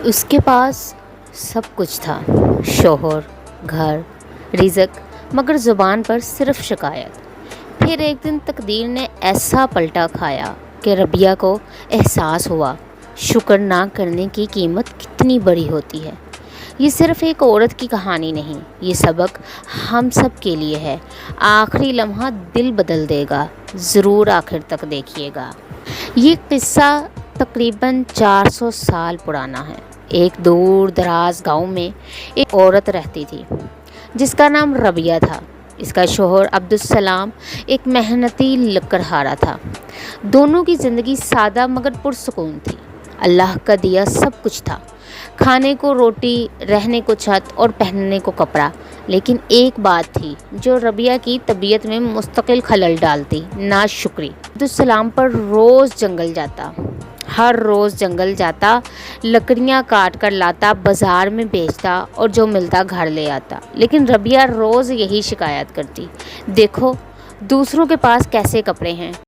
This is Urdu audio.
اس کے پاس سب کچھ تھا، شوہر، گھر، رزق، مگر زبان پر صرف شکایت۔ پھر ایک دن تقدیر نے ایسا پلٹا کھایا کہ ربیہ کو احساس ہوا شکر نہ کرنے کی قیمت کتنی بڑی ہوتی ہے۔ یہ صرف ایک عورت کی کہانی نہیں، یہ سبق ہم سب کے لیے ہے۔ آخری لمحہ دل بدل دے گا، ضرور آخر تک دیکھیے گا۔ یہ قصہ تقریباً 400 سال پرانا ہے۔ ایک دور دراز گاؤں میں ایک عورت رہتی تھی جس کا نام ربیہ تھا۔ اس کا شوہر عبدالسلام ایک محنتی لکڑہارا تھا۔ دونوں کی زندگی سادہ مگر پرسکون تھی۔ اللہ کا دیا سب کچھ تھا، کھانے کو روٹی، رہنے کو چھت اور پہننے کو کپڑا۔ لیکن ایک بات تھی جو ربیہ کی طبیعت میں مستقل خلل ڈالتی، ناشکری۔ عبدالسلام ہر روز جنگل جاتا، لکڑیاں کاٹ کر لاتا، بازار میں بیچتا اور جو ملتا گھر لے آتا۔ لیکن ربیہ روز یہی شکایت کرتی، دیکھو دوسروں کے پاس کیسے کپڑے ہیں،